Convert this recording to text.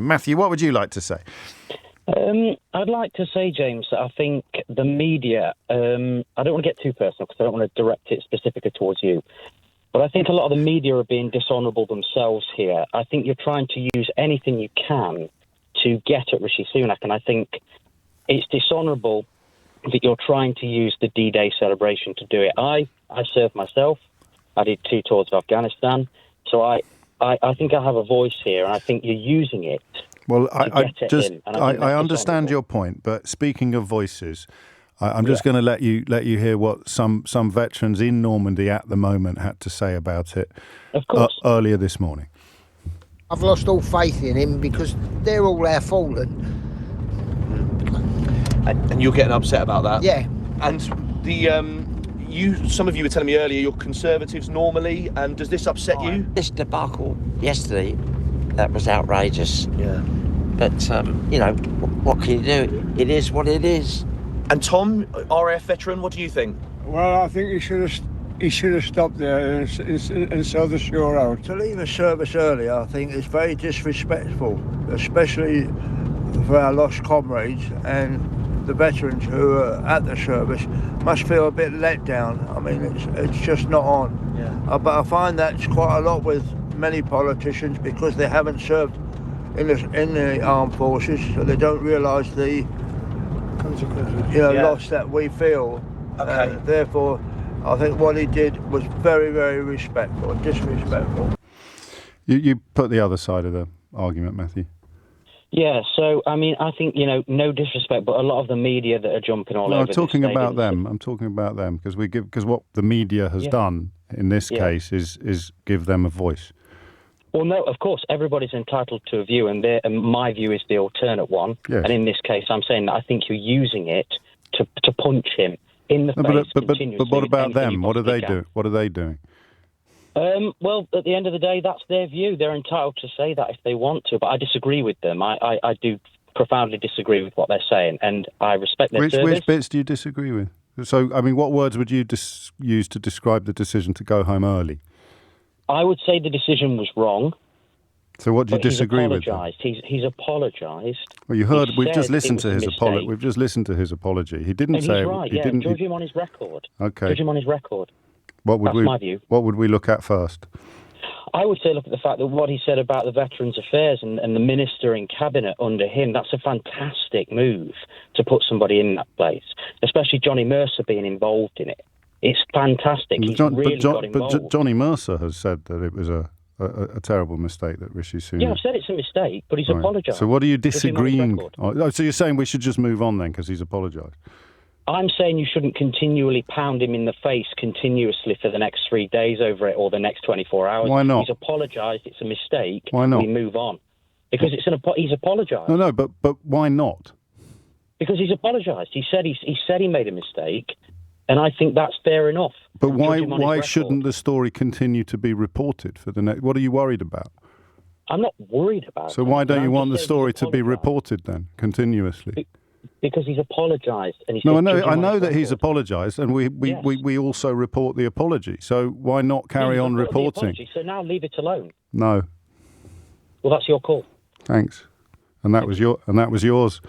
Matthew, what would you like to say? I'd like to say, James, that I think the media, I don't want to get too personal because I don't want to direct it specifically towards you, but I think a lot of the media are being dishonourable themselves here. I think you're trying to use anything you can to get at Rishi Sunak, and I think it's dishonourable that you're trying to use the D-Day celebration to do it. I served myself. I did 2 tours of Afghanistan, so I think I have a voice here, and I think you're using it. Well, I understand your point, but speaking of voices, I'm just going to let you hear what some veterans in Normandy at the moment had to say about it. Of course. Earlier this morning. I've lost all faith in him because they're all our fallen. And you're getting upset about that? Yeah. And some of you were telling me earlier you're Conservatives normally, and does this upset you? This debacle yesterday, that was outrageous. Yeah. But, what can you do? It is what it is. And Tom, RAF veteran, what do you think? Well, I think he should have stopped there and saw the shore out. To leave a service early, I think, is very disrespectful, especially for our lost comrades, and the veterans who are at the service must feel a bit let down. I mean, it's just not on. Yeah. But I find that's quite a lot with many politicians because they haven't served in the armed forces, so they don't realise the consequences, loss that we feel. Okay. Therefore, I think what he did was very, very disrespectful. You put the other side of the argument, Matthew. Yeah, so, I mean, I think, no disrespect, but a lot of the media that are jumping all over I'm talking about them. I'm talking about them because what the media has done in this case is give them a voice. Well, no, of course, everybody's entitled to a view, and my view is the alternate one. Yes. And in this case, I'm saying that I think you're using it to punch him in the face continuously. But what about them? What are they doing? What are they doing? Well, at the end of the day, that's their view. They're entitled to say that if they want to, but I disagree with them. I do profoundly disagree with what they're saying, and I respect their service. Which bits do you disagree with? So, I mean, what words would you use to describe the decision to go home early? I would say the decision was wrong. So what do you disagree with? He's apologised. Well, you heard. We've just listened to his apology. We've just listened to his apology. He didn't say. He's right. Judge him on his record. Okay. Judge him on his record. That's my view. What would we look at first? I would say look at the fact that what he said about the Veterans Affairs and the minister in cabinet under him, that's a fantastic move to put somebody in that place, especially Johnny Mercer being involved in it. It's fantastic. He's really got involved. But Johnny Mercer has said that it was a terrible mistake that Rishi Sunak... Yeah, I've said it's a mistake, but he's apologised. So what are you disagreeing... so you're saying we should just move on then because he's apologised? I'm saying you shouldn't continually pound him in the face continuously for the next 3 days over it or the next 24 hours. Why not? He's apologised, it's a mistake. Why not? We move on. Because he's apologised. No, but why not? Because he's apologised. He said he made a mistake, and I think that's fair enough. But why shouldn't the story continue to be reported for the next... What are you worried about? I'm not worried about it. So why don't you want the story to be reported then, continuously? Because he's apologised. And I know that he's apologised, and we also report the apology. So why not carry on reporting? So now leave it alone. No. Well, that's your call. Thanks. And that was yours.